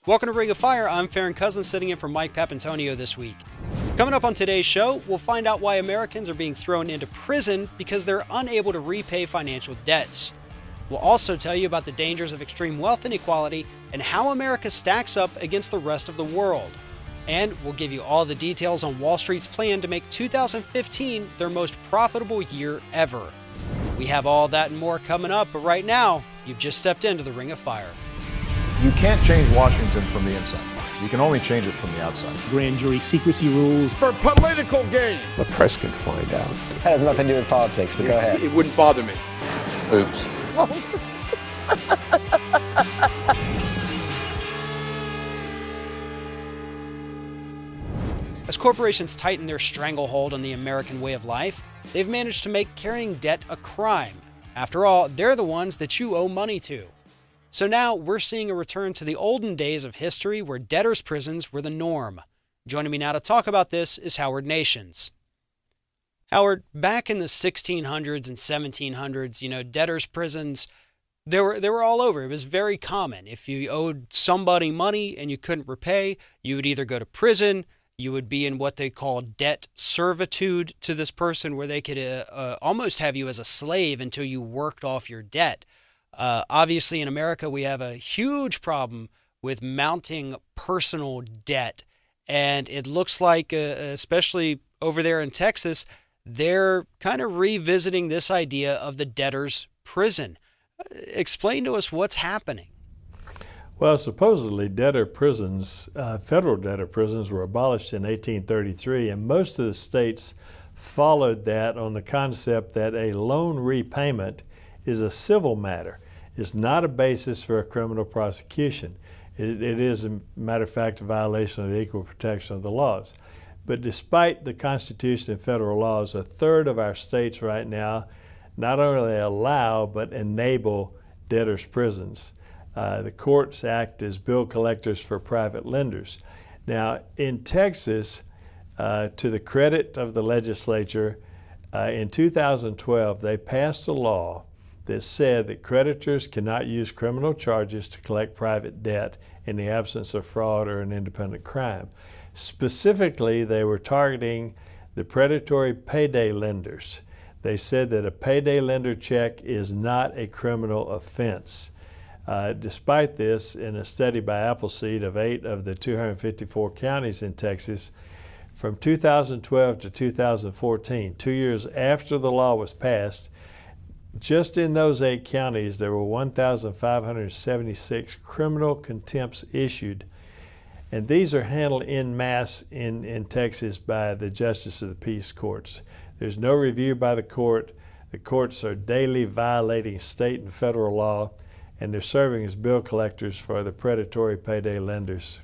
Welcome to Ring of Fire. I'm Farron Cousins sitting in for Mike Papantonio this week. Coming up on today's show, we'll find out why Americans are being thrown into prison because they're unable to repay financial debts. We'll also tell you about the dangers of extreme wealth inequality and how America stacks up against the rest of the world. And we'll give you all the details on Wall Street's plan to make 2015 their most profitable year ever. We have all that and more coming up, but right now, you've just stepped into the Ring of Fire. You can't change Washington from the inside. You can only change it from the outside. Grand jury secrecy rules. For political gain. The press can find out. That has nothing to do with politics, but go ahead. It wouldn't bother me. Oops. As corporations tighten their stranglehold on the American way of life, they've managed to make carrying debt a crime. After all, they're the ones that you owe money to. So now we're seeing a return to the olden days of history where debtors' prisons were the norm. Joining me now to talk about this is Howard Nations. Howard, back in the 1600s and 1700s, debtors' prisons, they were all over. It was very common. If you owed somebody money and you couldn't repay, you would either go to prison, you would be in what they call debt servitude to this person, where they could almost have you as a slave until you worked off your debt. Obviously, in America, we have a huge problem with mounting personal debt. And it looks like, especially over there in Texas, they're kind of revisiting this idea of the debtor's prison. Explain to us what's happening. Well, supposedly debtor prisons, federal debtor prisons, were abolished in 1833, and most of the states followed that on the concept that a loan repayment is a civil matter. It's not a basis for a criminal prosecution. It is, a matter of fact, a violation of the equal protection of the laws. But despite the Constitution and federal laws, a third of our states right now not only allow but enable debtors' prisons. The courts act as bill collectors for private lenders. Now, in Texas, to the credit of the legislature, in 2012, they passed a law that said that creditors cannot use criminal charges to collect private debt in the absence of fraud or an independent crime. Specifically, they were targeting the predatory payday lenders. They said that a payday lender check is not a criminal offense. Despite this, in a study by Appleseed of 8 of the 254 counties in Texas, from 2012 to 2014, 2 years after the law was passed, just in those 8 counties, there were 1,576 criminal contempts issued. And these are handled en masse in Texas by the Justice of the Peace courts. There's no review by the court. The courts are daily violating state and federal law, and they're serving as bill collectors for the predatory payday lenders.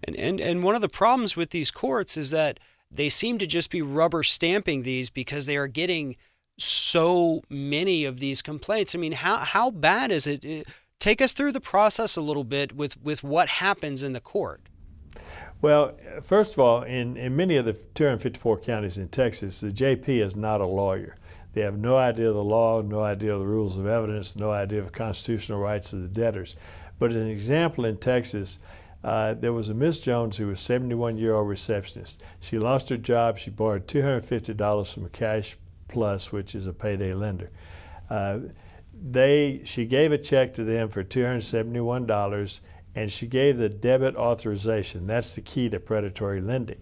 And one of the problems with these courts is that they seem to just be rubber stamping these because they are getting so many of these complaints. I mean, how bad is it? Take us through the process a little bit with what happens in the court. Well, first of all, in many of the 254 counties in Texas, the JP is not a lawyer. They have no idea of the law, no idea of the rules of evidence, no idea of the constitutional rights of the debtors. But as an example, in Texas, there was a Miss Jones who was a 71-year-old receptionist. She lost her job. She borrowed $250 from Cash Plus, which is a payday lender. She gave a check to them for $271, and she gave the debit authorization. That's the key to predatory lending.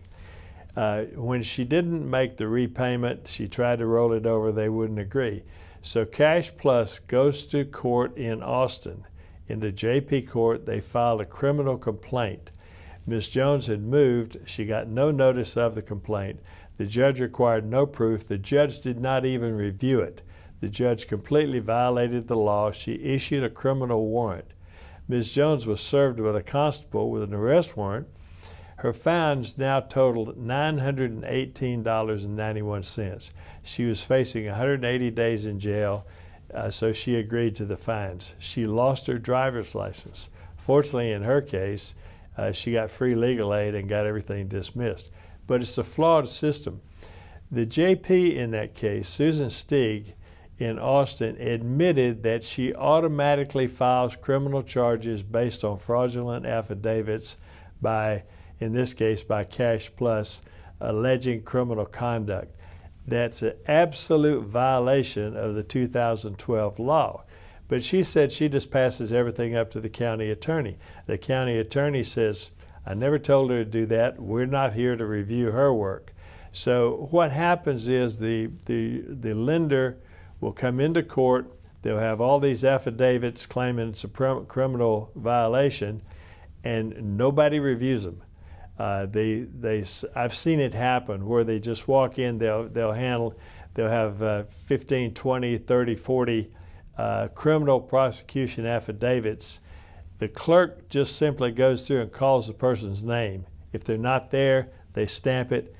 When she didn't make the repayment, she tried to roll it over. They wouldn't agree. So Cash Plus goes to court in Austin. In the JP court, they filed a criminal complaint. Ms. Jones had moved. She got no notice of the complaint. The judge required no proof. The judge did not even review it. The judge completely violated the law. She issued a criminal warrant. Ms. Jones was served with a constable with an arrest warrant. Her fines now totaled $918.91. She was facing 180 days in jail, so she agreed to the fines. She lost her driver's license. Fortunately, in her case, she got free legal aid and got everything dismissed. But it's a flawed system. The JP in that case, Susan Stieg, in Austin admitted that she automatically files criminal charges based on fraudulent affidavits by, in this case, by Cash Plus, alleging criminal conduct. That's an absolute violation of the 2012 law. But she said she just passes everything up to the county attorney. The county attorney says, I never told her to do that. We're not here to review her work. So what happens is the lender will come into court. They'll have all these affidavits claiming it's a criminal violation, and nobody reviews them. I've seen it happen where they just walk in. They'll have 15, 20, 30, 40 criminal prosecution affidavits. The clerk just simply goes through and calls the person's name. If they're not there, they stamp it.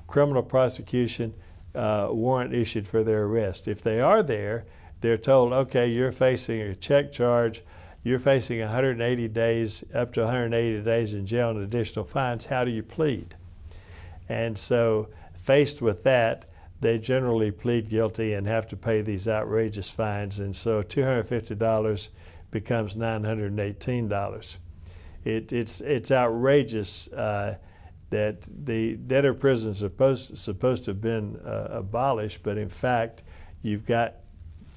Criminal prosecution, warrant issued for their arrest. If they are there, they're told, okay, you're facing a check charge, you're facing 180 days, up to 180 days in jail and additional fines. How do you plead? And so faced with that, they generally plead guilty and have to pay these outrageous fines. And so $250 becomes $918. It's outrageous that the debtor prison is supposed to have been abolished, but in fact, you've got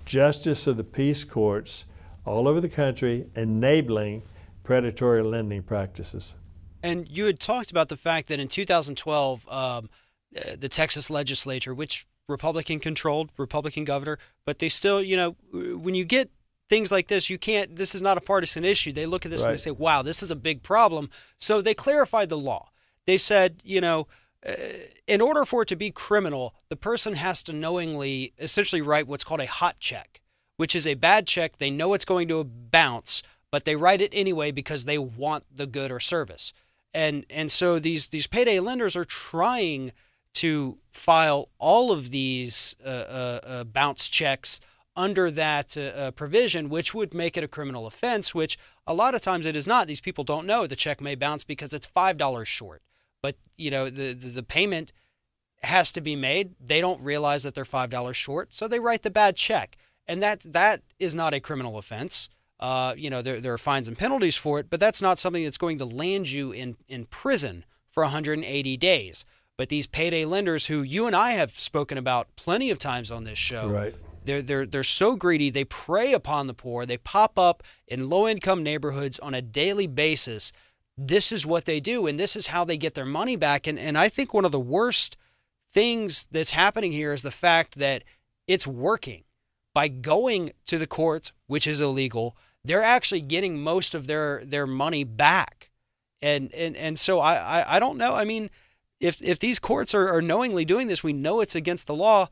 justice of the peace courts all over the country enabling predatory lending practices. And you had talked about the fact that in 2012, the Texas legislature, which Republican-controlled, Republican governor, but they still, when you get things like this, this is not a partisan issue. They look at this and they say, wow, this is a big problem. So they clarified the law. They said, in order for it to be criminal, the person has to knowingly essentially write what's called a hot check, which is a bad check. They know it's going to bounce, but they write it anyway because they want the good or service. And so these payday lenders are trying to file all of these bounce checks under that provision, which would make it a criminal offense, which a lot of times it is not. These people don't know the check may bounce because it's $5 short. But, the payment has to be made. They don't realize that they're $5 short, so they write the bad check. And that is not a criminal offense. There are fines and penalties for it, but that's not something that's going to land you in prison for 180 days. But these payday lenders, who you and I have spoken about plenty of times on this show, right. They're so greedy. They prey upon the poor. They pop up in low-income neighborhoods on a daily basis. This is what they do, and this is how they get their money back. And I think one of the worst things that's happening here is the fact that it's working. By going to the courts, which is illegal, they're actually getting most of their money back. And so I don't know. I mean, if these courts are knowingly doing this, we know it's against the law.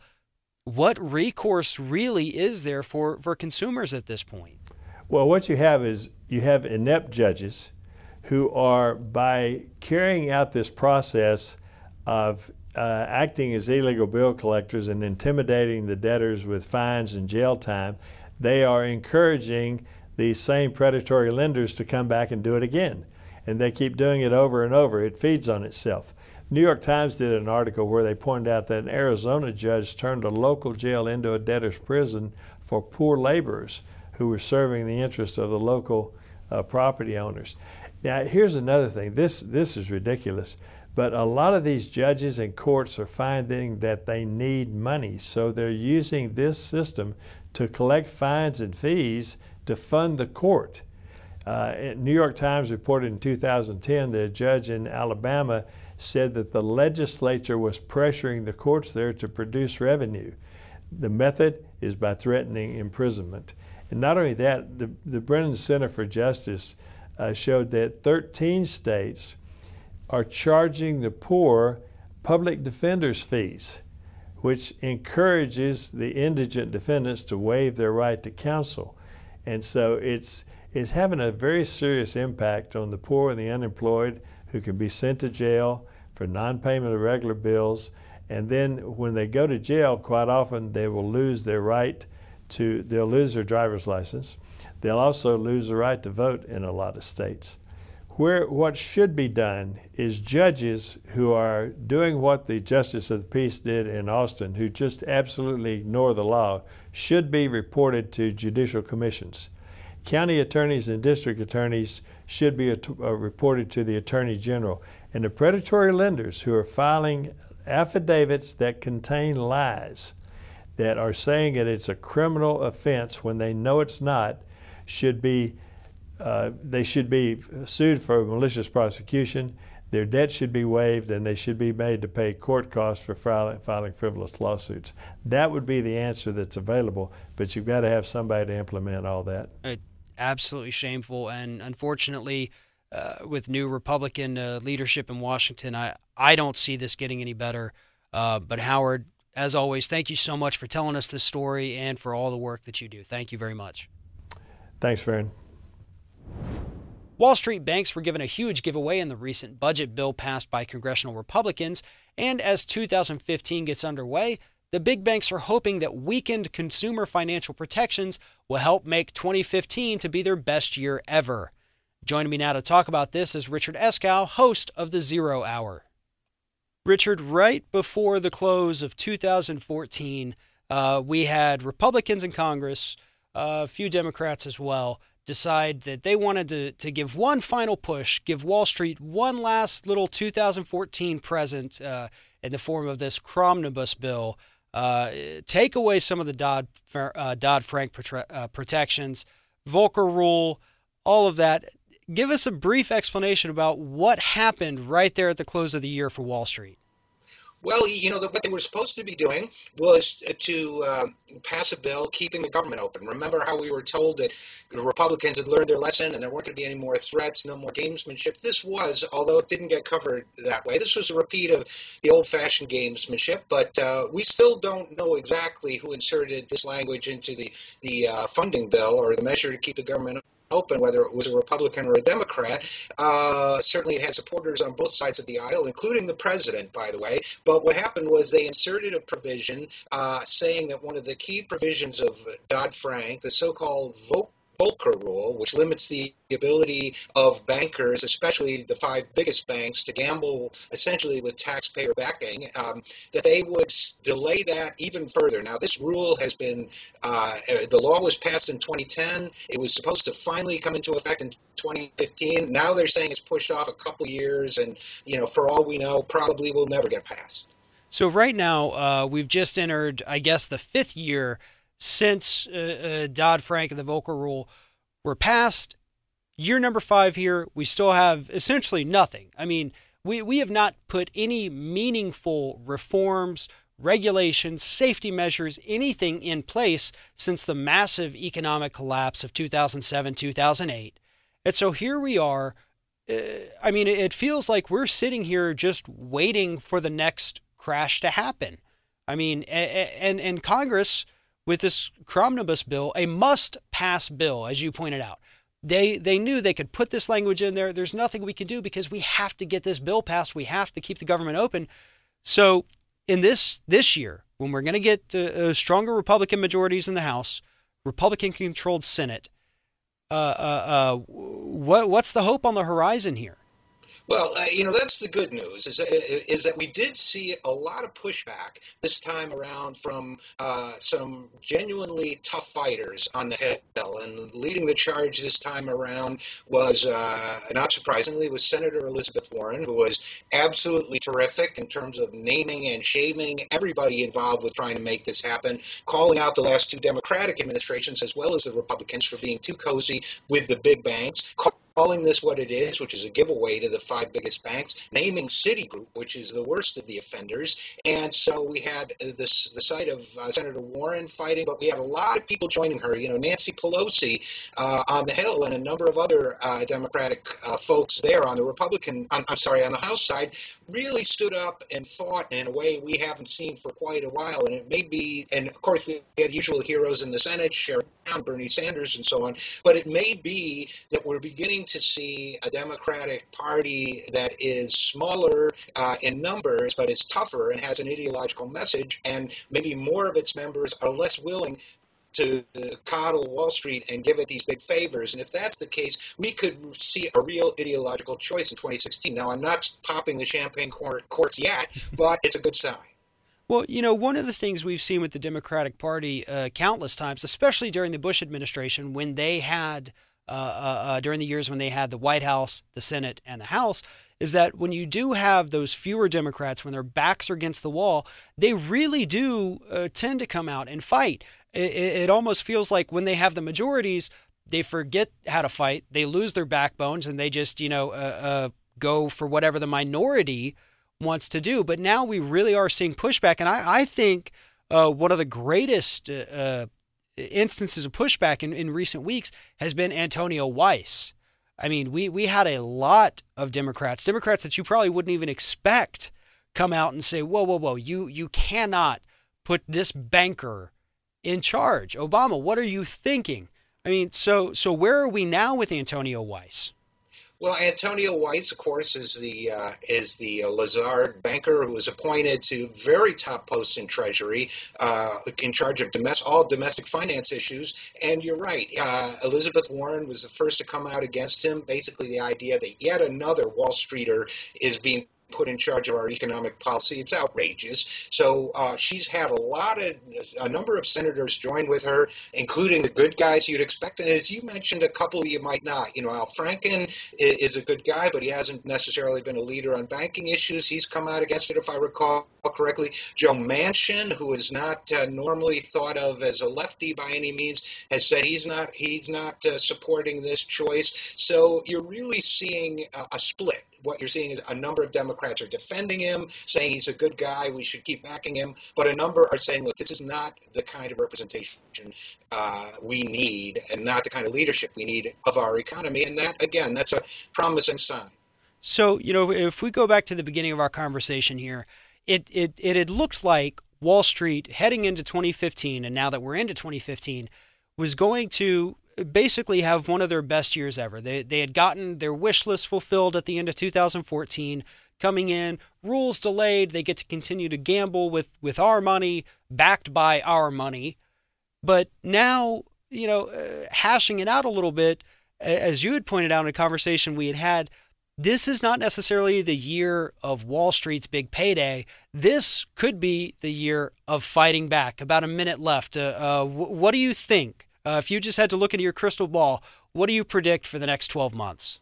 What recourse really is there for consumers at this point? Well, what you have is you have inept judges who are, by carrying out this process of acting as illegal bill collectors and intimidating the debtors with fines and jail time, they are encouraging these same predatory lenders to come back and do it again. And they keep doing it over and over. It feeds on itself. New York Times did an article where they pointed out that an Arizona judge turned a local jail into a debtor's prison for poor laborers who were serving the interests of the local property owners. Now, here's another thing. This is ridiculous, but a lot of these judges and courts are finding that they need money, so they're using this system to collect fines and fees to fund the court. New York Times reported in 2010 that a judge in Alabama said that the legislature was pressuring the courts there to produce revenue. The method is by threatening imprisonment. And not only that, the Brennan Center for Justice showed that 13 states are charging the poor public defenders' fees, which encourages the indigent defendants to waive their right to counsel. And so it's having a very serious impact on the poor and the unemployed, who can be sent to jail for non-payment of regular bills. And then when they go to jail, quite often they will lose their right to, they'll lose their driver's license. They'll also lose the right to vote in a lot of states. What should be done is judges who are doing what the Justice of the Peace did in Austin, who just absolutely ignore the law, should be reported to judicial commissions. County attorneys and district attorneys should be reported to the Attorney General. And the predatory lenders who are filing affidavits that contain lies, that are saying that it's a criminal offense when they know it's not, they should be sued for malicious prosecution. Their debt should be waived, and they should be made to pay court costs for filing frivolous lawsuits. That would be the answer that's available, but you've got to have somebody to implement all that. Absolutely shameful, and unfortunately, with new Republican leadership in Washington, I don't see this getting any better. But Howard, as always, thank you so much for telling us this story and for all the work that you do. Thank you very much. Thanks, Farron. Wall Street banks were given a huge giveaway in the recent budget bill passed by congressional Republicans, and as 2015 gets underway, the big banks are hoping that weakened consumer financial protections will help make 2015 to be their best year ever. Joining me now to talk about this is Richard Eskow, host of the Zero Hour. Richard, right before the close of 2014, we had Republicans in Congress, a few Democrats as well, decide that they wanted to give one final push, give Wall Street one last little 2014 present in the form of this Cromnibus bill, take away some of the Dodd-Frank protections, Volcker rule, all of that. Give us a brief explanation about what happened right there at the close of the year for Wall Street. Well, what they were supposed to be doing was to pass a bill keeping the government open. Remember how we were told that the Republicans had learned their lesson and there weren't going to be any more threats, no more gamesmanship? This was, although it didn't get covered that way, this was a repeat of the old-fashioned gamesmanship, but we still don't know exactly who inserted this language into the funding bill or the measure to keep the government open, whether it was a Republican or a Democrat. Certainly it had supporters on both sides of the aisle, including the president, by the way. But what happened was they inserted a provision saying that one of the key provisions of Dodd-Frank, the so-called Volcker rule, which limits the ability of bankers, especially the five biggest banks, to gamble essentially with taxpayer backing, that they would delay that even further. Now, this rule has been, the law was passed in 2010. It was supposed to finally come into effect in 2015. Now they're saying it's pushed off a couple years, and, for all we know, probably will never get passed. So right now, we've just entered, I guess, the fifth year since Dodd-Frank and the Volcker rule were passed. Year number 5 here, we still have essentially nothing. I mean, we have not put any meaningful reforms, regulations, safety measures, anything in place since the massive economic collapse of 2007, 2008. And so here we are. I mean, it feels like we're sitting here just waiting for the next crash to happen. I mean, and Congress, with this Cromnibus bill, a must-pass bill, as you pointed out. They knew they could put this language in there. There's nothing we can do because we have to get this bill passed. We have to keep the government open. So in this year, when we're going to get stronger Republican majorities in the House, Republican-controlled Senate, what's the hope on the horizon here? Well, that's the good news, is that we did see a lot of pushback this time around from some genuinely tough fighters on the Hill. And leading the charge this time around was, not surprisingly, was Senator Elizabeth Warren, who was absolutely terrific in terms of naming and shaming everybody involved with trying to make this happen, calling out the last two Democratic administrations as well as the Republicans for being too cozy with the big banks, calling this what it is, which is a giveaway to the five biggest banks, naming Citigroup, which is the worst of the offenders. And so we had the side of Senator Warren fighting, but we had a lot of people joining her. Nancy Pelosi on the Hill and a number of other Democratic folks there on the on the House side really stood up and fought in a way we haven't seen for quite a while. And it may be, and of course we had usual heroes in the Senate, Sherrod Brown, Bernie Sanders, and so on, but it may be that we're beginning to see a Democratic Party that is smaller in numbers, but is tougher and has an ideological message, and maybe more of its members are less willing to coddle Wall Street and give it these big favors. And if that's the case, we could see a real ideological choice in 2016. Now, I'm not popping the champagne corks yet, but it's a good sign. Well, one of the things we've seen with the Democratic Party countless times, especially during the Bush administration, when they had, during the years when they had the White House, the Senate, and the House, is that when you do have those fewer Democrats, when their backs are against the wall, they really do tend to come out and fight. It almost feels like when they have the majorities, they forget how to fight, they lose their backbones, and they just, go for whatever the minority wants to do. But now we really are seeing pushback, and I think one of the greatest instances of pushback in recent weeks has been Antonio Weiss. I mean, we had a lot of Democrats that you probably wouldn't even expect come out and say, whoa, you cannot put this banker in charge. Obama, what are you thinking? I mean, so where are we now with Antonio Weiss? Well, Antonio Weiss, of course, is the Lazard banker who was appointed to very top posts in Treasury, in charge of all domestic finance issues. And you're right, Elizabeth Warren was the first to come out against him. Basically, the idea that yet another Wall Streeter is being put in charge of our economic policy. It's outrageous. So she's had a number of senators join with her, including the good guys you'd expect. And as you mentioned, a couple you might not. Al Franken is a good guy, but he hasn't necessarily been a leader on banking issues. He's come out against it, if I recall correctly. Joe Manchin, who is not normally thought of as a lefty by any means, has said he's not supporting this choice. So you're really seeing a split. What you're seeing is a number of Democrats are defending him, saying he's a good guy, we should keep backing him. But a number are saying, look, this is not the kind of representation we need and not the kind of leadership we need of our economy. And that, again, that's a promising sign. So, if we go back to the beginning of our conversation here, it had looked like Wall Street heading into 2015, and now that we're into 2015, was going to basically have one of their best years ever. They had gotten their wish list fulfilled at the end of 2014, coming in, rules delayed, they get to continue to gamble with our money, backed by our money. But now, hashing it out a little bit, as you had pointed out in a conversation we had, this is not necessarily the year of Wall Street's big payday. This could be the year of fighting back. About a minute left. What do you think? If you just had to look into your crystal ball, what do you predict for the next 12 months?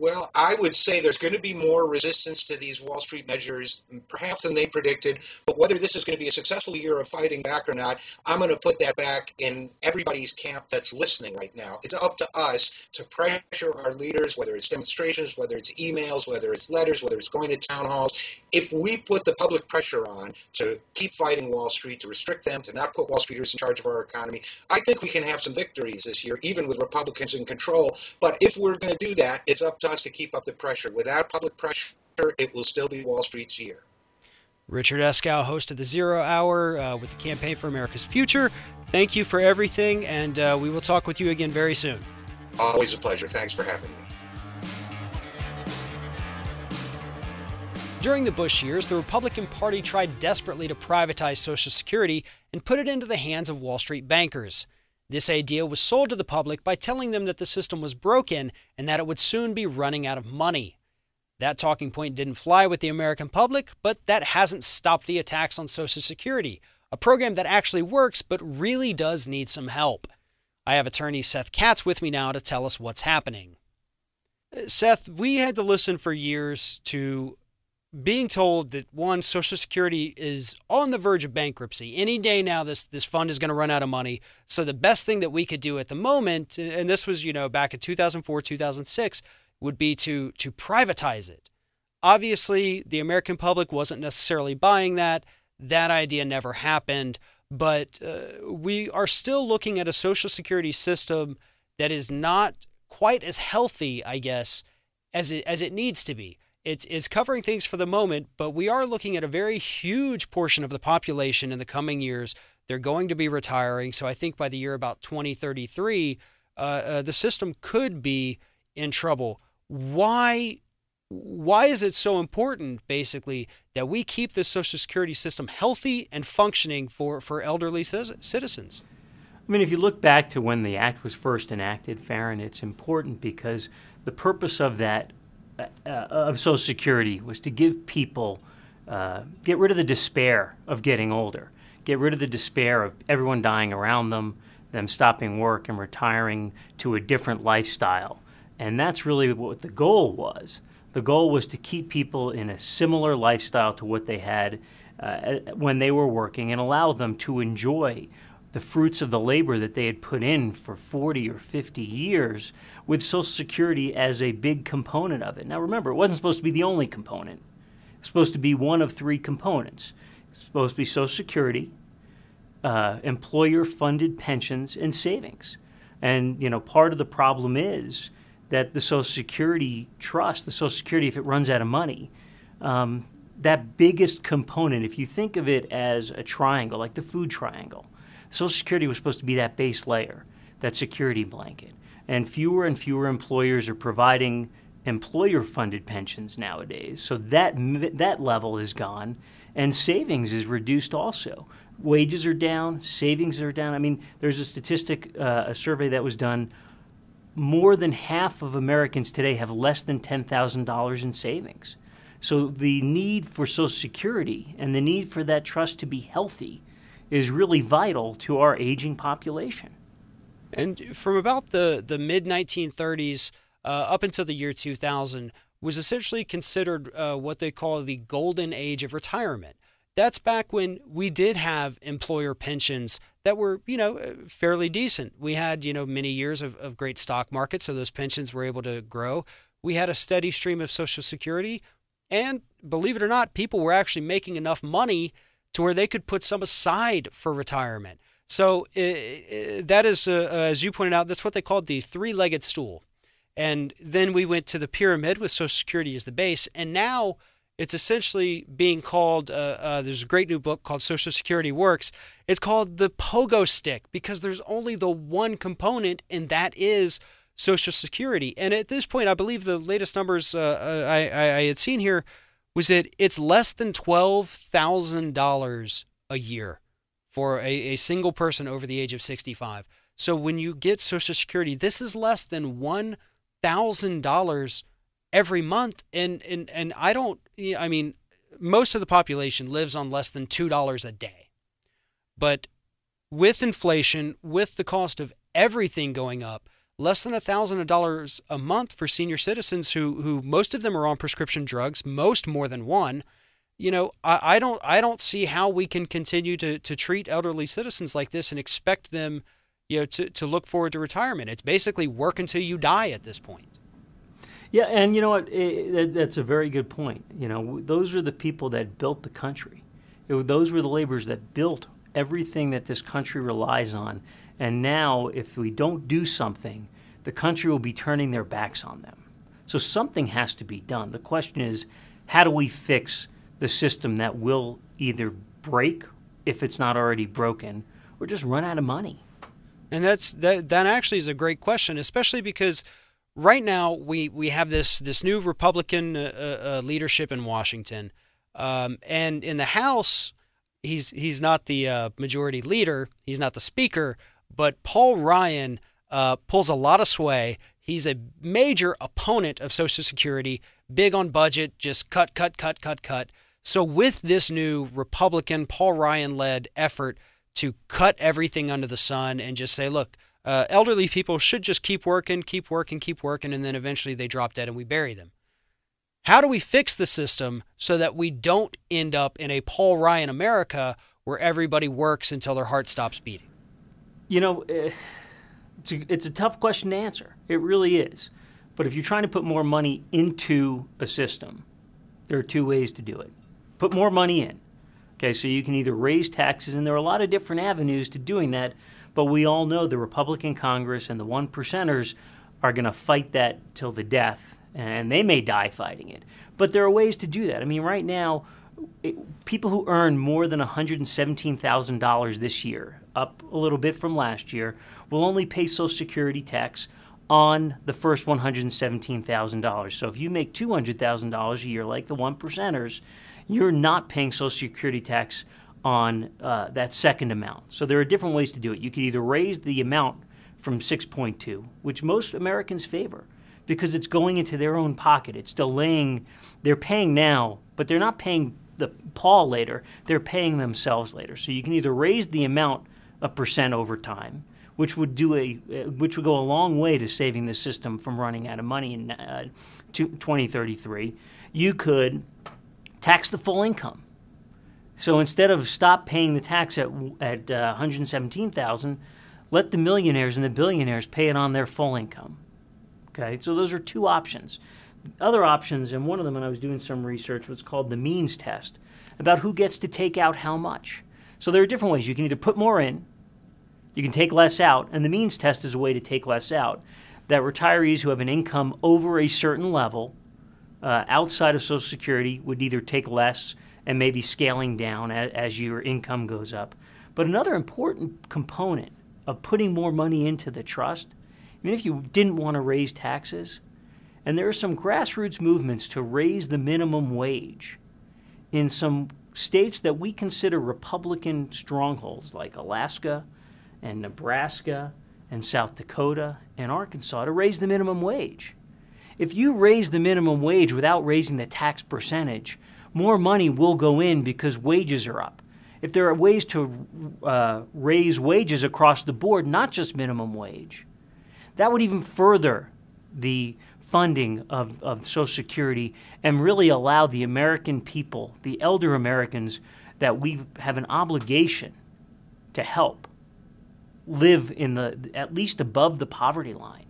Well, I would say there's going to be more resistance to these Wall Street measures, perhaps than they predicted. But whether this is going to be a successful year of fighting back or not, I'm going to put that back in everybody's camp that's listening right now. It's up to us to pressure our leaders, whether it's demonstrations, whether it's emails, whether it's letters, whether it's going to town halls. If we put the public pressure on to keep fighting Wall Street, to restrict them, to not put Wall Streeters in charge of our economy, I think we can have some victories this year, even with Republicans in control. But if we're going to do that, it's up to us to keep up the pressure. Without public pressure, it will still be Wall Street's year. Richard Eskow, host of the Zero Hour with the Campaign for America's Future. Thank you for everything, and we will talk with you again very soon. Always a pleasure. Thanks for having me. During the Bush years, the Republican Party tried desperately to privatize Social Security and put it into the hands of Wall Street bankers. This idea was sold to the public by telling them that the system was broken and that it would soon be running out of money. That talking point didn't fly with the American public, but that hasn't stopped the attacks on Social Security, a program that actually works but really does need some help. I have attorney Seth Katz with me now to tell us what's happening. Seth, we had to listen for years to being told that, one, Social Security is on the verge of bankruptcy. Any day now, this fund is going to run out of money. So the best thing that we could do at the moment, and this was, back in 2004, 2006, would be to privatize it. Obviously, the American public wasn't necessarily buying that. That idea never happened. But we are still looking at a Social Security system that is not quite as healthy, I guess, as it needs to be. It's covering things for the moment, but we are looking at a very huge portion of the population in the coming years. They're going to be retiring. So I think by the year about 2033, the system could be in trouble. Why is it so important, basically, that we keep the Social Security system healthy and functioning for elderly citizens? I mean, if you look back to when the act was first enacted, Farron, it's important because the purpose of that, of Social Security, was to give people, get rid of the despair of getting older, get rid of the despair of everyone dying around them stopping work and retiring to a different lifestyle. And that's really what the goal was. The goal was to keep people in a similar lifestyle to what they had when they were working and allow them to enjoy the fruits of the labor that they had put in for 40 or 50 years, with Social Security as a big component of it. Now remember, it wasn't supposed to be the only component. It was supposed to be one of three components. It's supposed to be Social Security, employer-funded pensions, and savings. And, part of the problem is that the Social Security trust, the Social Security, if it runs out of money, that biggest component, if you think of it as a triangle, like the food triangle, Social Security was supposed to be that base layer, that security blanket. And fewer employers are providing employer-funded pensions nowadays. So that level is gone, and savings is reduced also. Wages are down, savings are down. I mean, there's a statistic, a survey that was done. More than half of Americans today have less than $10,000 in savings. So the need for Social Security and the need for that trust to be healthy is really vital to our aging population. And from about the mid-1930s up until the year 2000 was essentially considered what they call the golden age of retirement. That's back when we did have employer pensions that were, fairly decent. We had, many years of great stock market, so those pensions were able to grow. We had a steady stream of Social Security, and believe it or not, people were actually making enough money to where they could put some aside for retirement. So that is, as you pointed out, that's what they called the three-legged stool. And then we went to the pyramid with Social Security as the base, and now it's essentially being called, there's a great new book called Social Security Works. It's called the pogo stick because there's only the one component, and that is Social Security. And at this point, I believe the latest numbers I had seen here was that it's less than $12,000 a year for a single person over the age of 65. So when you get Social Security, this is less than $1,000 every month. And most of the population lives on less than $2 a day. But with inflation, with the cost of everything going up, less than $1,000 a month for senior citizens who most of them are on prescription drugs, most more than one. I don't see how we can continue to treat elderly citizens like this and expect them, to look forward to retirement. It's basically work until you die at this point. Yeah, and you know what? That's a very good point. Those are the people that built the country. Those were the laborers that built everything that this country relies on. And now, if we don't do something, the country will be turning their backs on them. So something has to be done. The question is, how do we fix the system that will either break, if it's not already broken, or just run out of money? And that actually is a great question, especially because right now we have this new Republican leadership in Washington, and in the House, he's not the majority leader, he's not the speaker, but Paul Ryan pulls a lot of sway. He's a major opponent of Social Security, big on budget, just cut. So with this new Republican, Paul Ryan-led effort to cut everything under the sun and just say, look, elderly people should just keep working, and then eventually they drop dead and we bury them. How do we fix the system so that we don't end up in a Paul Ryan America where everybody works until their heart stops beating? It's a tough question to answer. It really is. But if you're trying to put more money into a system, there are two ways to do it. Put more money in. Okay, so you can either raise taxes, and there are a lot of different avenues to doing that, but we all know the Republican Congress and the one percenters are going to fight that till the death, and they may die fighting it. But there are ways to do that. I mean, right now, people who earn more than $117,000 this year, up a little bit from last year, will only pay Social Security tax on the first $117,000. So if you make $200,000 a year like the one percenters, you're not paying Social Security tax on that second amount. So there are different ways to do it. You could either raise the amount from 6.2, which most Americans favor, because it's going into their own pocket. It's delaying. They're paying now, but they're not paying Paul later. They're paying themselves later. So you can either raise the amount a percent over time, which would go a long way to saving the system from running out of money in 2033. You could tax the full income. So instead of stop paying the tax at $117,000, let the millionaires and the billionaires pay it on their full income. Okay, so those are two options. Other options, and one of them, when I was doing some research, was called the means test, about who gets to take out how much. So there are different ways. You can either put more in, you can take less out, and the means test is a way to take less out. That retirees who have an income over a certain level, outside of Social Security, would either take less and maybe scaling down as your income goes up. But another important component of putting more money into the trust, even if you didn't want to raise taxes, and there are some grassroots movements to raise the minimum wage in some states that we consider Republican strongholds, like Alaska and Nebraska and South Dakota and Arkansas, to raise the minimum wage. If you raise the minimum wage without raising the tax percentage, more money will go in because wages are up. If there are ways to raise wages across the board, not just minimum wage, that would even further the funding of Social Security and really allow the American people, the elder Americans that we have an obligation to help, live at least above the poverty line.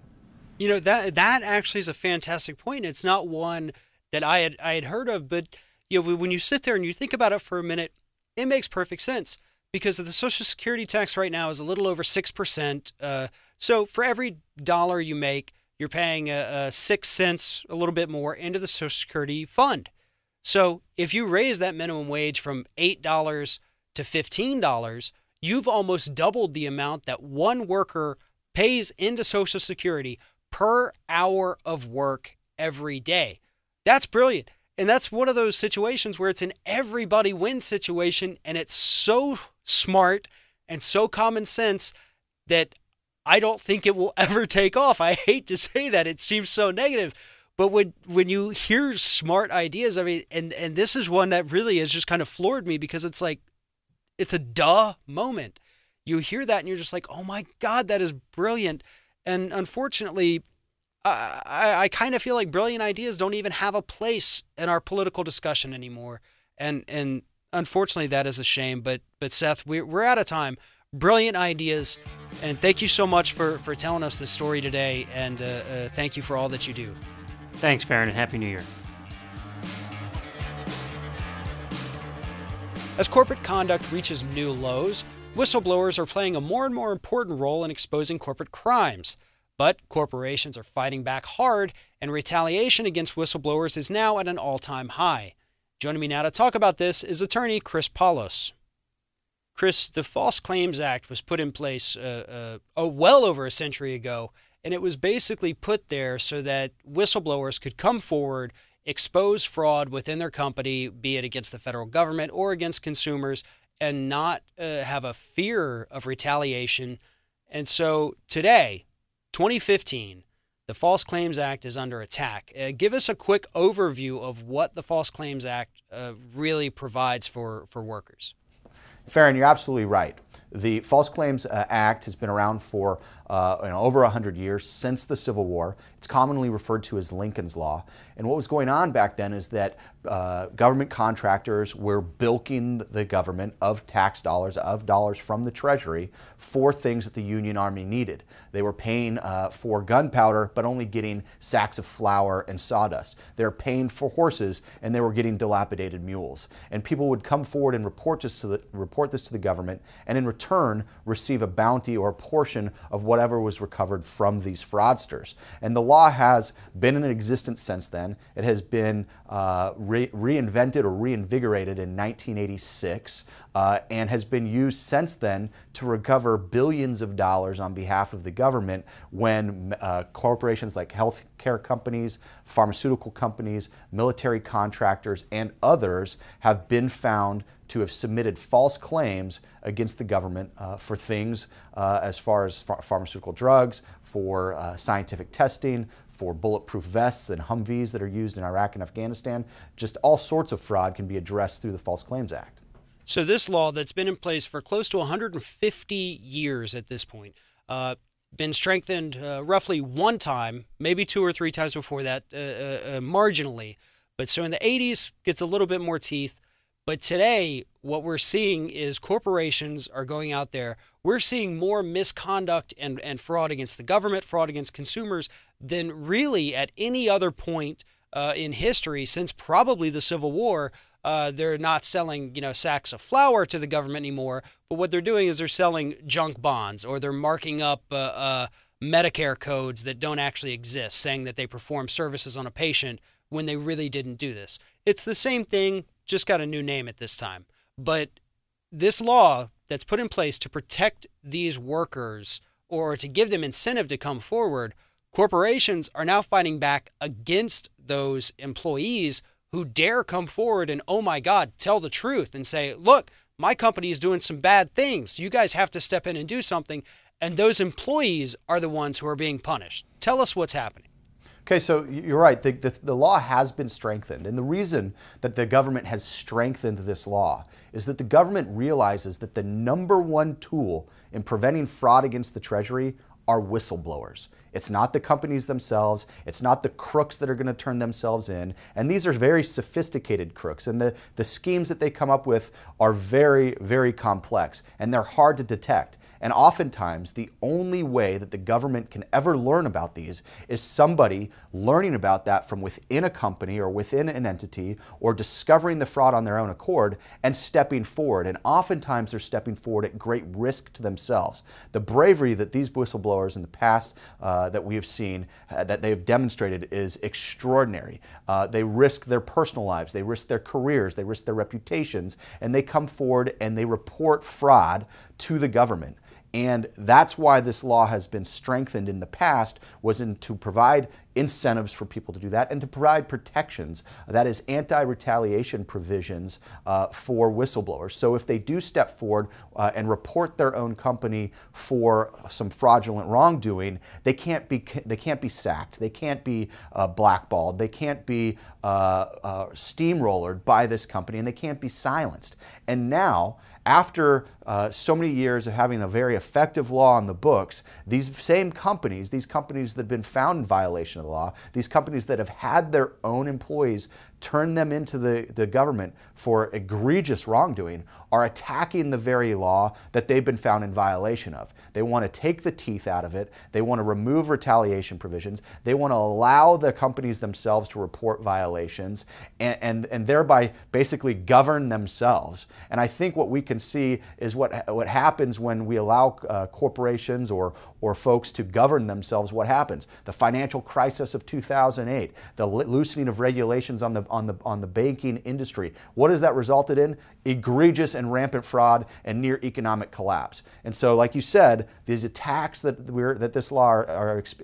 You know, that actually is a fantastic point. It's not one that I had heard of, but you know, when you sit there and you think about it for a minute, it makes perfect sense, because the Social Security tax right now is a little over 6%. So for every dollar you make, you're paying 6 cents, a little bit more, into the Social Security fund. So if you raise that minimum wage from $8 to $15, you've almost doubled the amount that one worker pays into Social Security per hour of work every day. That's brilliant. And that's one of those situations where it's an everybody wins situation, and it's so smart and so common sense that I don't think it will ever take off. I hate to say that. It seems so negative. But when you hear smart ideas, I mean, and this is one that really has just kind of floored me, because it's like, it's a duh moment. You hear that and you're just like, oh my God, that is brilliant. And unfortunately, I kind of feel like brilliant ideas don't even have a place in our political discussion anymore. And unfortunately, that is a shame. But Seth, we're out of time. Brilliant ideas. And thank you so much for telling us this story today. And thank you for all that you do. Thanks, Farron, and Happy New Year. As corporate conduct reaches new lows, whistleblowers are playing a more and more important role in exposing corporate crimes. But corporations are fighting back hard, and retaliation against whistleblowers is now at an all-time high. Joining me now to talk about this is attorney Chris Paulos. Chris, the False Claims Act was put in place well over a century ago, and it was basically put there so that whistleblowers could come forward, expose fraud within their company, be it against the federal government or against consumers, and not have a fear of retaliation. And so today, 2015, the False Claims Act is under attack. Give us a quick overview of what the False Claims Act really provides for workers. Farron, you're absolutely right. The False Claims Act has been around for over 100 years, since the Civil War. It's commonly referred to as Lincoln's Law. And what was going on back then is that government contractors were bilking the government of tax dollars, of dollars from the Treasury, for things that the Union Army needed. They were paying for gunpowder, but only getting sacks of flour and sawdust. They were paying for horses, and they were getting dilapidated mules. And people would come forward and report this to the government, and in return receive a bounty or a portion of whatever was recovered from these fraudsters. And the law has been in existence since then. It has been reinvented or reinvigorated in 1986 and has been used since then to recover billions of dollars on behalf of the government when corporations like healthcare companies, pharmaceutical companies, military contractors, and others have been found to have submitted false claims against the government for things as far as pharmaceutical drugs, for scientific testing, for bulletproof vests and Humvees that are used in Iraq and Afghanistan. Just all sorts of fraud can be addressed through the False Claims Act. So this law that's been in place for close to 150 years at this point, been strengthened roughly one time, maybe 2 or 3 times before that, marginally. But so in the 80s, gets a little bit more teeth. But today, what we're seeing is corporations are going out there. We're seeing more misconduct and fraud against the government, fraud against consumers, than really at any other point in history since probably the Civil War. They're not selling, sacks of flour to the government anymore, but what they're doing is they're selling junk bonds, or they're marking up Medicare codes that don't actually exist, saying that they perform services on a patient when they really didn't do this. It's the same thing, just got a new name at this time. But this law that's put in place to protect these workers, or to give them incentive to come forward, corporations are now fighting back against those employees who dare come forward and, oh my God, tell the truth and say, look, my company is doing some bad things. You guys have to step in and do something. And those employees are the ones who are being punished. Tell us what's happening. Okay, so you're right. The law has been strengthened. And the reason that the government has strengthened this law is that the government realizes that the #1 tool in preventing fraud against the Treasury are whistleblowers. It's not the companies themselves. It's not the crooks that are going to turn themselves in. And these are very sophisticated crooks. And the schemes that they come up with are very, very complex. And they're hard to detect. And oftentimes, the only way that the government can ever learn about these is somebody learning about that from within a company or within an entity, or discovering the fraud on their own accord and stepping forward. And oftentimes, they're stepping forward at great risk to themselves. The bravery that these whistleblowers in the past that we have seen, that they've demonstrated, is extraordinary. They risk their personal lives, they risk their careers, they risk their reputations, and they come forward and they report fraud to the government. And that's why this law has been strengthened in the past, was to provide incentives for people to do that and to provide protections, that is anti-retaliation provisions for whistleblowers. So if they do step forward and report their own company for some fraudulent wrongdoing, they can't be sacked, they can't be blackballed, they can't be steamrollered by this company, and they can't be silenced. And now, after so many years of having a very effective law on the books, these same companies, these companies that have been found in violation of the law, these companies that have had their own employees turn them into the government for egregious wrongdoing, are attacking the very law that they've been found in violation of. They want to take the teeth out of it. They want to remove retaliation provisions. They want to allow the companies themselves to report violations and thereby basically govern themselves. And I think what we can see is what happens when we allow corporations or folks to govern themselves. What happens? The financial crisis of 2008, the loosening of regulations on the banking industry. What has that resulted in? Egregious and rampant fraud and near economic collapse. And so, like you said, these attacks that this law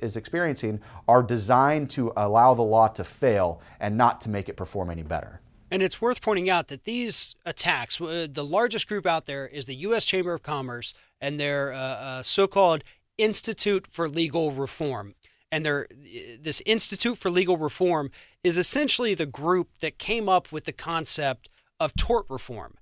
is experiencing are designed to allow the law to fail and not to make it perform any better. And it's worth pointing out that these attacks, the largest group out there is the U.S. Chamber of Commerce and their so-called Institute for Legal Reform. And this Institute for Legal Reform is essentially the group that came up with the concept of tort reform.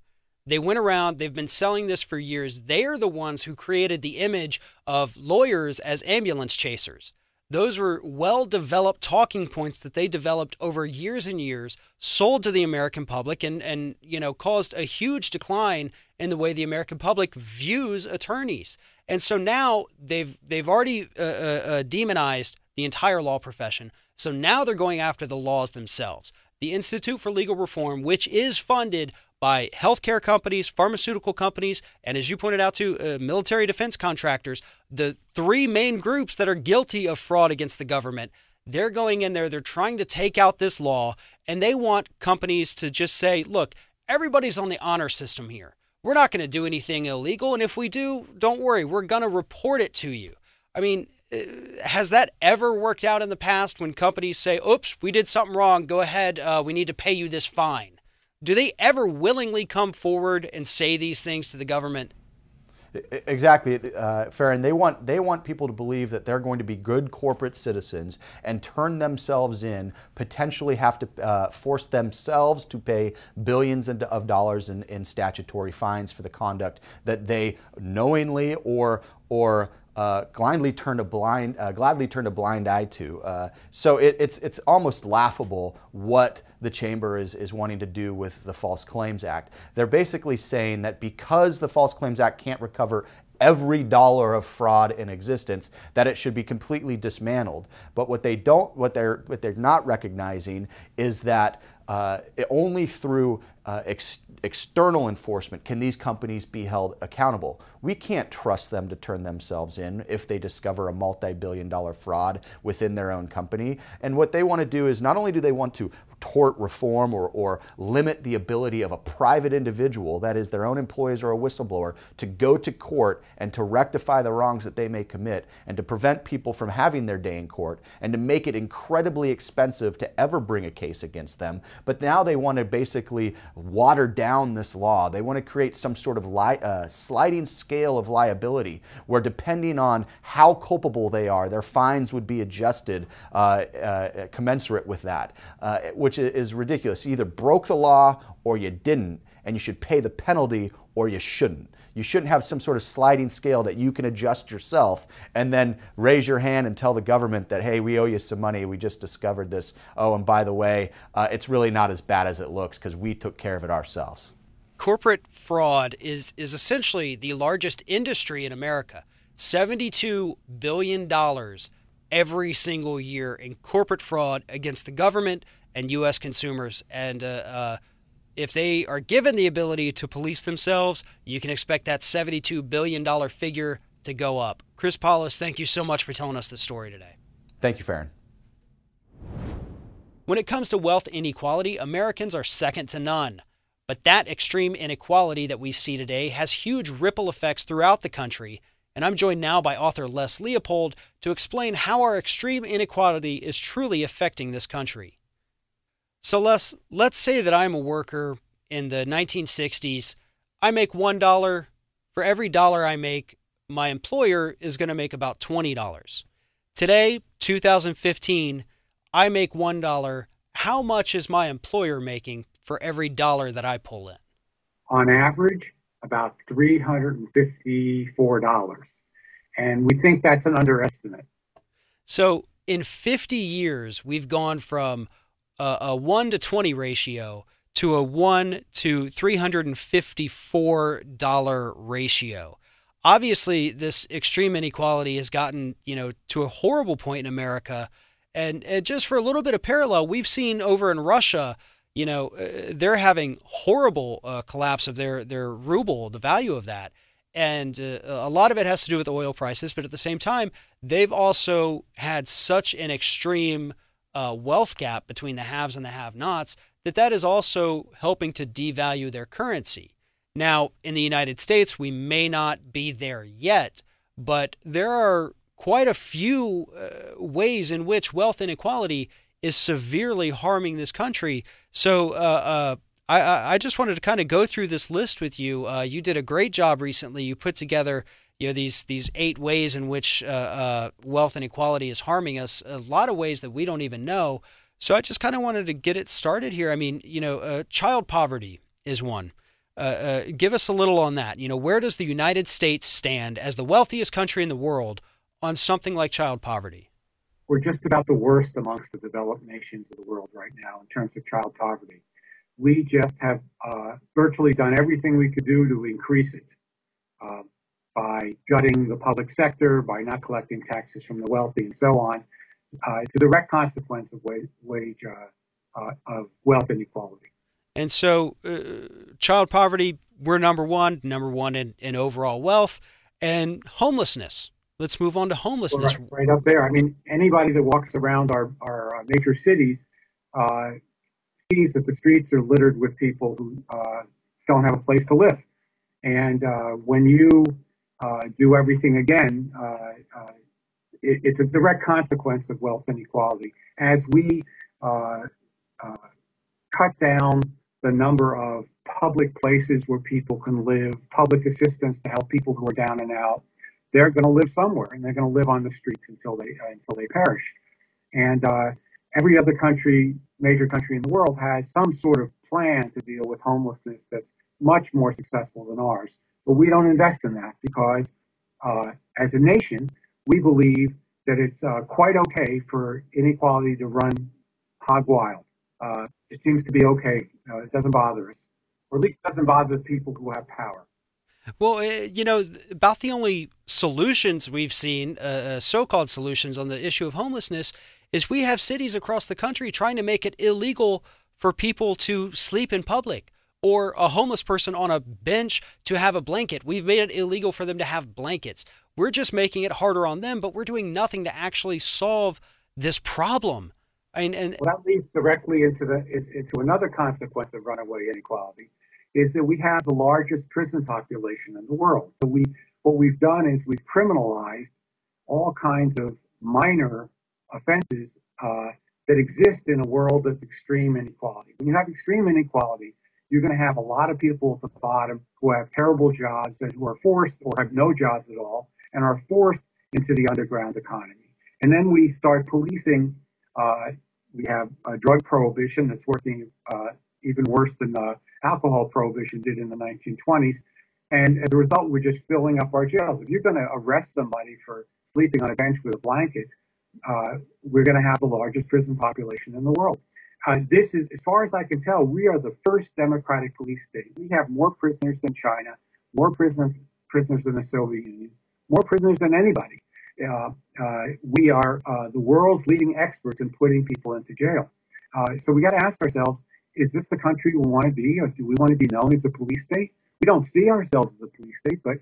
They went around, they've been selling this for years. They are the ones who created the image of lawyers as ambulance chasers. Those were well-developed talking points that they developed over years and years, sold to the American public, and caused a huge decline in the way the American public views attorneys. And so now they've already demonized the entire law profession. So now they're going after the laws themselves. The Institute for Legal Reform, which is funded by healthcare companies, pharmaceutical companies, and as you pointed out too, military defense contractors, the three main groups that are guilty of fraud against the government, they're going in there, they're trying to take out this law, and they want companies to just say, look, everybody's on the honor system here. we're not going to do anything illegal. And if we do, don't worry, we're going to report it to you. I mean, has that ever worked out in the past when companies say, oops, we did something wrong, go ahead, we need to pay you this fine? Do they ever willingly come forward and say these things to the government? Exactly, Farron. They want people to believe that they're going to be good corporate citizens and turn themselves in, potentially have to force themselves to pay billions of dollars in statutory fines for the conduct that they knowingly or gladly turned a blind eye to. So it's almost laughable what the chamber is wanting to do with the False Claims Act. They're basically saying that because the False Claims Act can't recover every dollar of fraud in existence, that it should be completely dismantled. But what they're not recognizing is that only through external enforcement can these companies be held accountable. We can't trust them to turn themselves in if they discover a multi-billion-dollar fraud within their own company. And what they want to do is, not only do they want to tort reform or limit the ability of a private individual, that is their own employees or a whistleblower, to go to court and to rectify the wrongs that they may commit and to prevent people from having their day in court and to make it incredibly expensive to ever bring a case against them. But now they want to basically water down this law. They want to create some sort of sliding scale of liability where, depending on how culpable they are, their fines would be adjusted commensurate with that, which is ridiculous. You either broke the law or you didn't, and you should pay the penalty or you shouldn't. You shouldn't have some sort of sliding scale that you can adjust yourself and then raise your hand and tell the government that, hey, we owe you some money, we just discovered this. Oh, and by the way, it's really not as bad as it looks because we took care of it ourselves. Corporate fraud is essentially the largest industry in America. $72 billion every single year in corporate fraud against the government and U.S. consumers. And if they are given the ability to police themselves, you can expect that $72 billion figure to go up. Chris Paulos, thank you so much for telling us this story today. Thank you, Farron. When it comes to wealth inequality, Americans are second to none. But that extreme inequality that we see today has huge ripple effects throughout the country. And I'm joined now by author Les Leopold to explain how our extreme inequality is truly affecting this country. So let's say that I'm a worker in the 1960s. I make $1. For every dollar I make, my employer is going to make about $20. Today, 2015, I make $1. How much is my employer making for every dollar that I pull in? On average, about $354. And we think that's an underestimate. So in 50 years, we've gone from a 1 to 20 ratio to a 1 to $354 ratio. Obviously, this extreme inequality has gotten, to a horrible point in America. And just for a little bit of parallel, we've seen over in Russia, they're having horrible collapse of their ruble, the value of that. And a lot of it has to do with oil prices. But at the same time, they've also had such an extreme wealth gap between the haves and the have-nots that is also helping to devalue their currency. Now, in the United States, we may not be there yet, but there are quite a few ways in which wealth inequality is severely harming this country. So I just wanted to kind of go through this list with you. You did a great job recently. You put together these 8 ways in which wealth inequality is harming us, a lot of ways that we don't even know. So I just kind of wanted to get it started here. I mean, child poverty is one. Give us a little on that. Where does the United States stand as the wealthiest country in the world on something like child poverty? We're just about the worst amongst the developed nations of the world right now in terms of child poverty. We just have virtually done everything we could do to increase it. By gutting the public sector, by not collecting taxes from the wealthy, and so on. It's a direct consequence of wealth inequality. And so, child poverty, we're number one in overall wealth, and homelessness. Let's move on to homelessness. Right up there. I mean, anybody that walks around our major cities sees that the streets are littered with people who don't have a place to live. And when you do everything again, it's a direct consequence of wealth inequality. As we cut down the number of public places where people can live, public assistance to help people who are down and out, they're going to live somewhere, and they're going to live on the streets until they perish. And every other country, major country in the world, has some sort of plan to deal with homelessness that's much more successful than ours. But we don't invest in that because, as a nation, we believe that it's quite okay for inequality to run hog wild. It seems to be okay. It doesn't bother us, or at least it doesn't bother the people who have power. Well, about the only solutions we've seen, so-called solutions on the issue of homelessness, is we have cities across the country trying to make it illegal for people to sleep in public, or a homeless person on a bench to have a blanket. We've made it illegal for them to have blankets. We're just making it harder on them, but we're doing nothing to actually solve this problem. Well, that leads directly into another consequence of runaway inequality, is that we have the largest prison population in the world. So what we've done is we've criminalized all kinds of minor offenses that exist in a world of extreme inequality. When you have extreme inequality, you're going to have a lot of people at the bottom who have terrible jobs and who are forced or have no jobs at all and are forced into the underground economy. And then we start policing. We have a drug prohibition that's working even worse than alcohol prohibition did in the 1920s. And as a result, we're just filling up our jails. If you're going to arrest somebody for sleeping on a bench with a blanket, we're going to have the largest prison population in the world. This is, as far as I can tell, we are the first democratic police state. We have more prisoners than China, more prisoners than the Soviet Union, more prisoners than anybody. We are the world's leading experts in putting people into jail. So we got to ask ourselves, is this the country we want to be, or do we want to be known as a police state? We don't see ourselves as a police state, but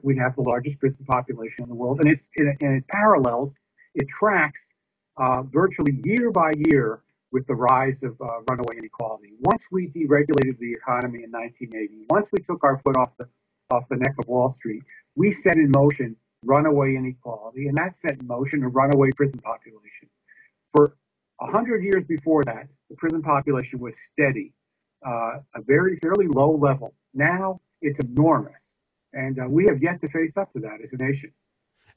we have the largest prison population in the world, and it parallels, it tracks virtually year by year with the rise of runaway inequality. Once we deregulated the economy in 1980, once we took our foot off the neck of Wall Street, we set in motion runaway inequality, and that set in motion a runaway prison population. For 100 years before that, the prison population was steady, a fairly low level. Now it's enormous, and we have yet to face up to that as a nation.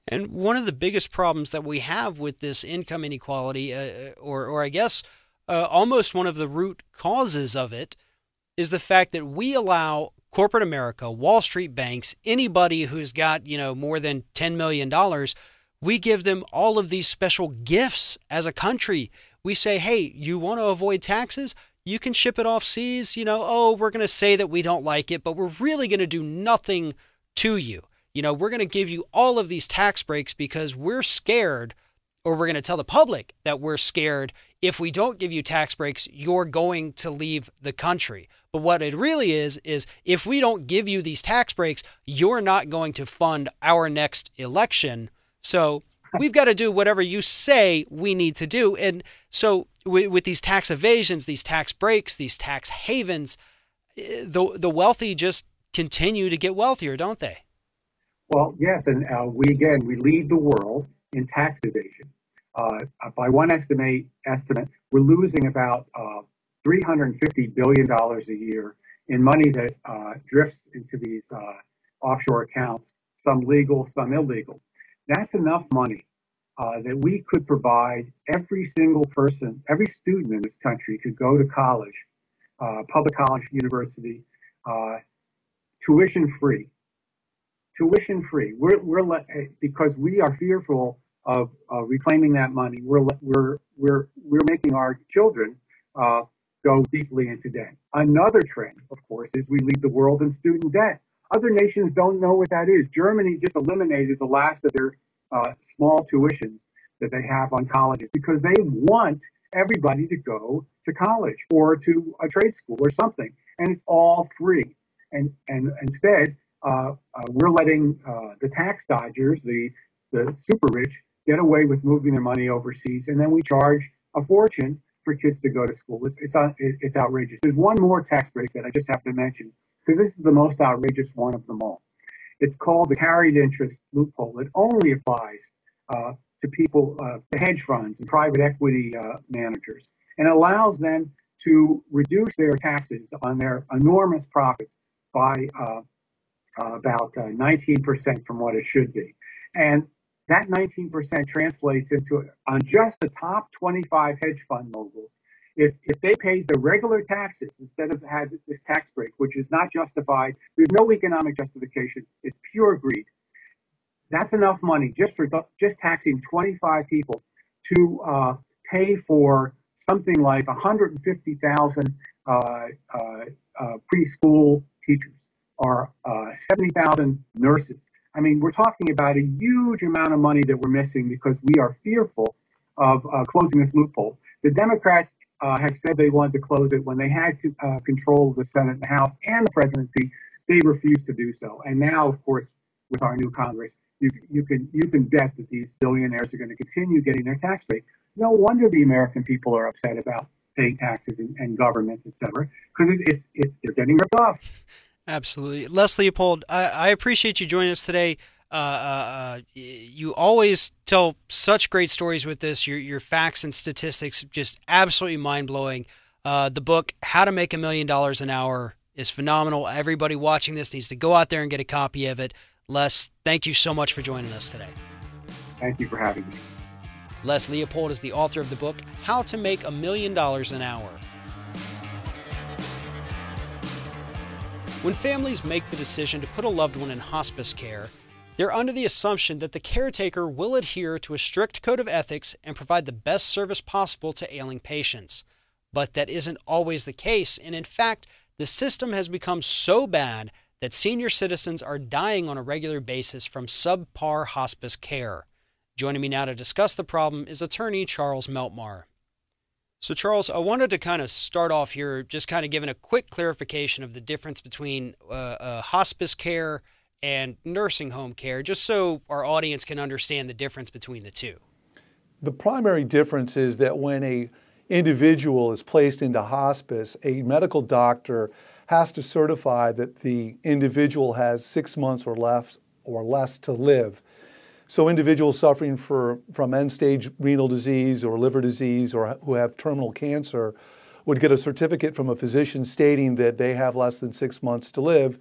And one of the biggest problems that we have with this income inequality, or I guess almost one of the root causes of it, is the fact that we allow corporate America, Wall Street banks, anybody who's got, more than $10 million, we give them all of these special gifts as a country. We say, hey, you want to avoid taxes? You can ship it off seas. We're going to say that we don't like it, but we're really going to do nothing to you. We're going to give you all of these tax breaks because we're scared, or we're going to tell the public that we're scared. If we don't give you tax breaks, you're going to leave the country. But what it really is if we don't give you these tax breaks, you're not going to fund our next election. So we've got to do whatever you say we need to do. And so with these tax evasions, these tax breaks, these tax havens, the wealthy just continue to get wealthier, don't they? Well, yes, and we lead the world in tax evasion. By one estimate, we're losing about $350 billion a year in money that drifts into these offshore accounts, some legal, some illegal. That's enough money that we could provide every single person, every student in this country could go to college, public college, university, tuition free. Tuition free. Because we are fearful of reclaiming that money. We're making our children go deeply into debt. Another trend, of course, is we lead the world in student debt. Other nations don't know what that is. Germany just eliminated the last of their small tuitions that they have on colleges because they want everybody to go to college or to a trade school or something, and it's all free. And instead, we're letting the tax dodgers, the super rich, get away with moving their money overseas, and then we charge a fortune for kids to go to school. It's outrageous. There's one more tax break that I just have to mention, because this is the most outrageous one of them all. It's called the carried interest loophole. It only applies to people, to hedge funds and private equity managers, and allows them to reduce their taxes on their enormous profits by about 19% from what it should be. And that 19% translates into, on just the top 25 hedge fund moguls, if they paid the regular taxes instead of had this tax break, which is not justified, there's no economic justification, it's pure greed. That's enough money just for taxing 25 people to pay for something like 150,000 preschool teachers or 70,000 nurses. I mean, we're talking about a huge amount of money that we're missing because we are fearful of closing this loophole. The Democrats have said they wanted to close it when they had control of the Senate and the House and the presidency. They refused to do so. And now, of course, with our new Congress, you can bet that these billionaires are going to continue getting their tax break. No wonder the American people are upset about paying taxes and government, et cetera, because they're getting ripped off. Absolutely. Les Leopold, I appreciate you joining us today. You always tell such great stories with this. Your facts and statistics just absolutely mind-blowing. The book, How to Make $1 Million an Hour, is phenomenal. Everybody watching this needs to go out there and get a copy of it. Les, thank you so much for joining us today. Thank you for having me. Les Leopold is the author of the book, How to Make $1 Million an Hour. When families make the decision to put a loved one in hospice care, they're under the assumption that the caretaker will adhere to a strict code of ethics and provide the best service possible to ailing patients. But that isn't always the case, and in fact, the system has become so bad that senior citizens are dying on a regular basis from subpar hospice care. Joining me now to discuss the problem is attorney Charles Meltmar. So Charles, I wanted to kind of start off here just kind of giving a quick clarification of the difference between hospice care and nursing home care, just so our audience can understand the difference between the two. The primary difference is that when an individual is placed into hospice, a medical doctor has to certify that the individual has 6 months or less to live. So individuals suffering from end-stage renal disease or liver disease or who have terminal cancer would get a certificate from a physician stating that they have less than 6 months to live,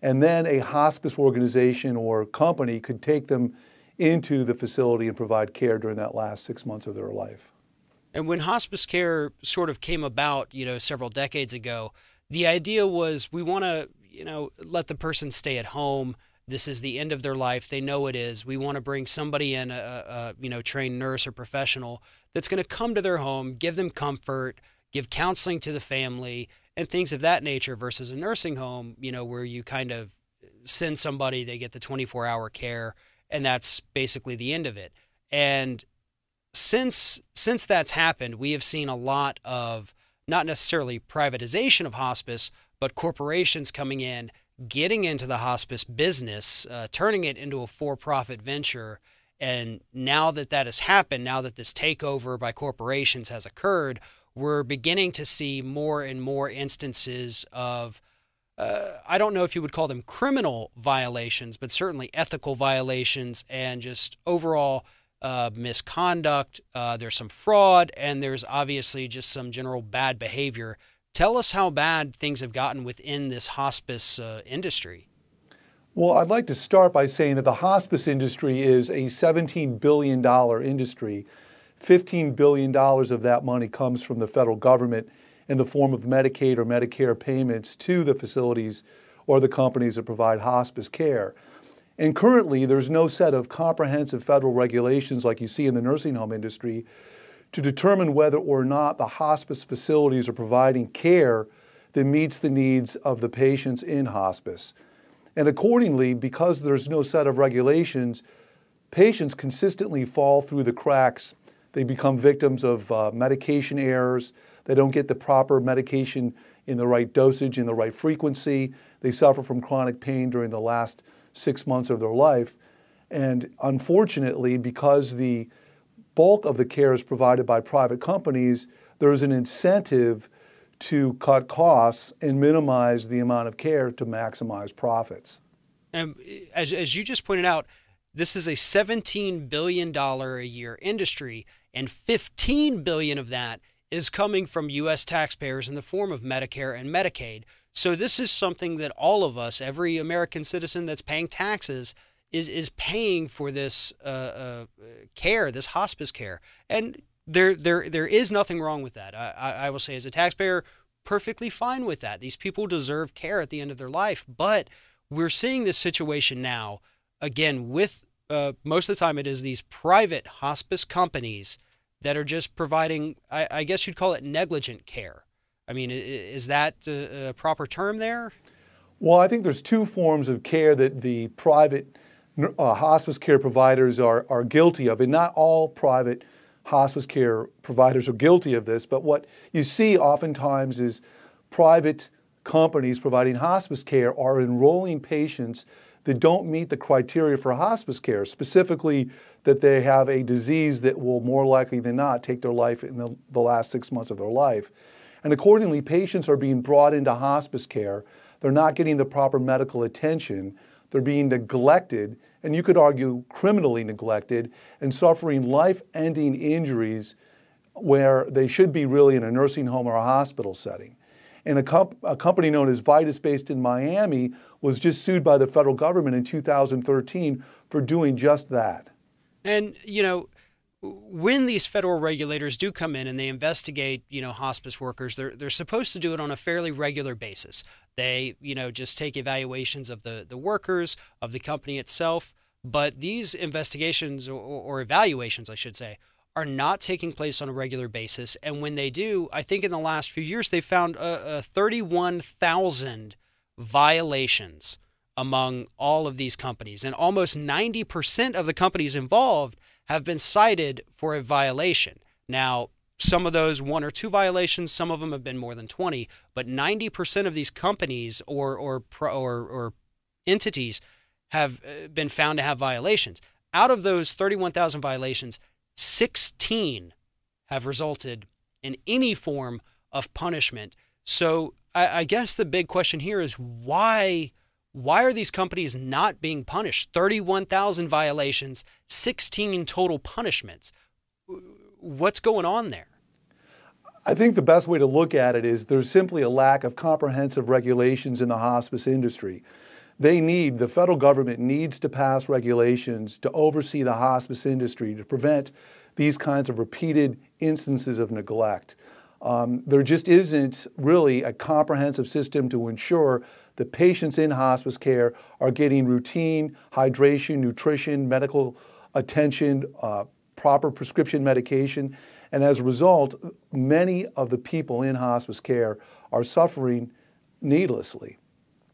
and then a hospice organization or company could take them into the facility and provide care during that last 6 months of their life. And when hospice care sort of came about, several decades ago, the idea was we want to, let the person stay at home. This is the end of their life. They know it is. We want to bring somebody in, a trained nurse or professional that's going to come to their home, give them comfort, give counseling to the family, and things of that nature versus a nursing home, where you kind of send somebody, they get the 24-hour care, and that's basically the end of it. And since that's happened, we have seen a lot of not necessarily privatization of hospice, but corporations coming in, getting into the hospice business, turning it into a for-profit venture. And now that has happened, now that this takeover by corporations has occurred, we're beginning to see more and more instances of, I don't know if you would call them criminal violations, but certainly ethical violations and just overall misconduct. There's some fraud, and there's obviously just some general bad behavior. Tell us how bad things have gotten within this hospice industry. Well, I'd like to start by saying that the hospice industry is a $17 billion industry. $15 billion of that money comes from the federal government in the form of Medicaid or Medicare payments to the facilities or the companies that provide hospice care. And currently, there's no set of comprehensive federal regulations like you see in the nursing home industry to determine whether or not the hospice facilities are providing care that meets the needs of the patients in hospice. And accordingly, because there's no set of regulations, patients consistently fall through the cracks. They become victims of medication errors. They don't get the proper medication in the right dosage, in the right frequency. They suffer from chronic pain during the last 6 months of their life. And unfortunately, because the bulk of the care is provided by private companies, there's an incentive to cut costs and minimize the amount of care to maximize profits. And as you just pointed out, this is a $17 billion a year industry, and $15 billion of that is coming from U.S. taxpayers in the form of Medicare and Medicaid. So this is something that all of us, every American citizen that's paying taxes, is paying for this care, this hospice care. And there is nothing wrong with that. I will say, as a taxpayer, perfectly fine with that. These people deserve care at the end of their life. But we're seeing this situation now, again, with most of the time it is these private hospice companies that are just providing, I guess you'd call it negligent care. I mean, is that a proper term there? Well, I think there's two forms of care that the private hospice care providers are guilty of, and not all private hospice care providers are guilty of this, but what you see oftentimes is private companies providing hospice care are enrolling patients that don't meet the criteria for hospice care, specifically that they have a disease that will more likely than not take their life in the last 6 months of their life. And accordingly, patients are being brought into hospice care. They're not getting the proper medical attention. They're being neglected, and you could argue criminally neglected, and suffering life-ending injuries where they should be really in a nursing home or a hospital setting. And a company known as Vitus, based in Miami, was just sued by the federal government in 2013 for doing just that. And, you know, when these federal regulators do come in and they investigate, hospice workers, they're supposed to do it on a fairly regular basis. They, just take evaluations of the workers, of the company itself. But these investigations or evaluations, I should say, are not taking place on a regular basis. And when they do, I think in the last few years, they found 31,000 violations among all of these companies. And almost 90% of the companies involved have been cited for a violation. Now, some of those 1 or 2 violations, some of them have been more than 20, but 90% of these companies or entities have been found to have violations. Out of those 31,000 violations, 16 have resulted in any form of punishment. So I guess the big question here is why are these companies not being punished? 31,000 violations, 16 total punishments. What's going on there? I think the best way to look at it is there's simply a lack of comprehensive regulations in the hospice industry. The federal government needs to pass regulations to oversee the hospice industry to prevent these kinds of repeated instances of neglect. There just isn't really a comprehensive system to ensure that patients in hospice care are getting routine hydration, nutrition, medical attention, proper prescription medication. And as a result, many of the people in hospice care are suffering needlessly.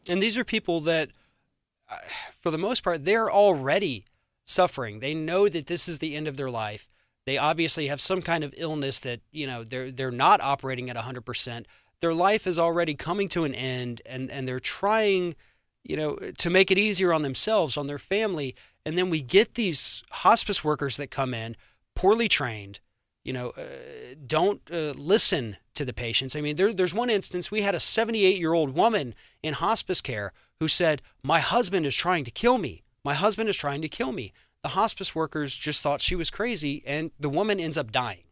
And these are people that, for the most part, they're already suffering. They know that this is the end of their life. They obviously have some kind of illness that, they're not operating at 100%. Their life is already coming to an end, and they're trying, to make it easier on themselves, on their family. And then we get these hospice workers that come in, poorly trained, don't listen to the patients. I mean, there's one instance, we had a 78-year-old woman in hospice care who said, "My husband is trying to kill me. My husband is trying to kill me." The hospice workers just thought she was crazy, and the woman ends up dying.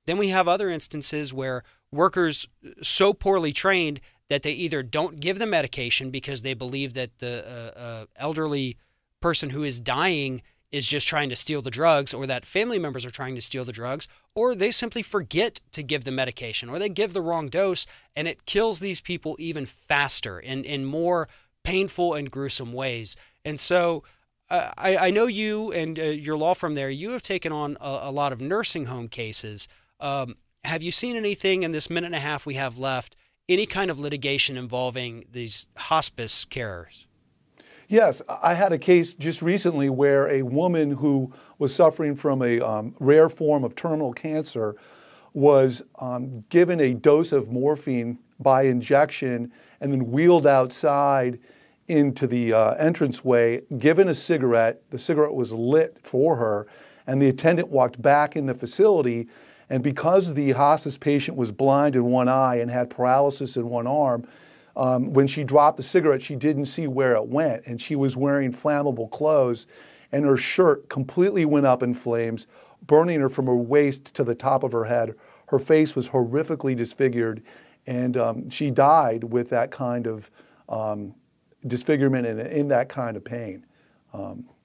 Then we have other instances where workers so poorly trained that they either don't give the medication because they believe that the elderly person who is dying is just trying to steal the drugs, or that family members are trying to steal the drugs, or they simply forget to give the medication, or they give the wrong dose, and it kills these people even faster in more painful and gruesome ways. And so I know you and your law firm there, you have taken on a lot of nursing home cases. Have you seen anything in this minute and a half we have left, any kind of litigation involving these hospice carers? Yes, I had a case just recently where a woman who was suffering from a rare form of terminal cancer was given a dose of morphine by injection and then wheeled outside into the entranceway, given a cigarette. The cigarette was lit for her, and the attendant walked back in the facility And because the hospice patient was blind in one eye and had paralysis in one arm, when she dropped the cigarette, she didn't see where it went, and she was wearing flammable clothes, and her shirt completely went up in flames, burning her from her waist to the top of her head. Her face was horrifically disfigured, and she died with that kind of disfigurement and in that kind of pain.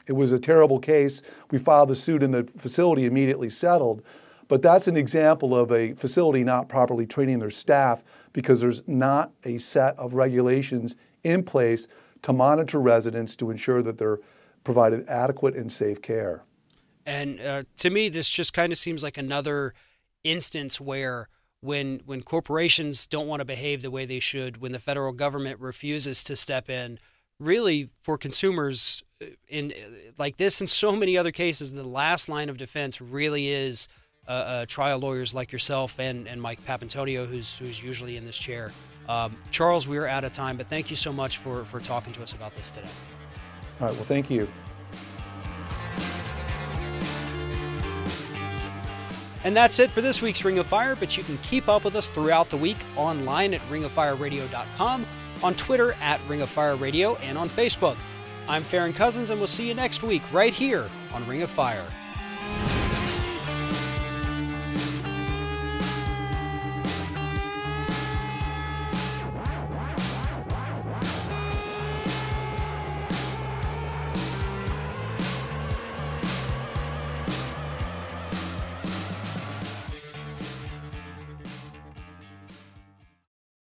It was a terrible case. We filed the suit, and the facility immediately settled. But that's an example of a facility not properly training their staff because there's not a set of regulations in place to monitor residents to ensure that they're provided adequate and safe care. And to me, this just kind of seems like another instance where when corporations don't want to behave the way they should, when the federal government refuses to step in, really for consumers in like this and so many other cases, the last line of defense really is trial lawyers like yourself and Mike Papantonio, who's usually in this chair. Charles, we are out of time, but thank you so much for talking to us about this today. All right, well, thank you. And that's it for this week's Ring of Fire, but you can keep up with us throughout the week online at ringoffireradio.com, on Twitter at Ring of Fire Radio, and on Facebook. I'm Farron Cousins, and we'll see you next week right here on Ring of Fire.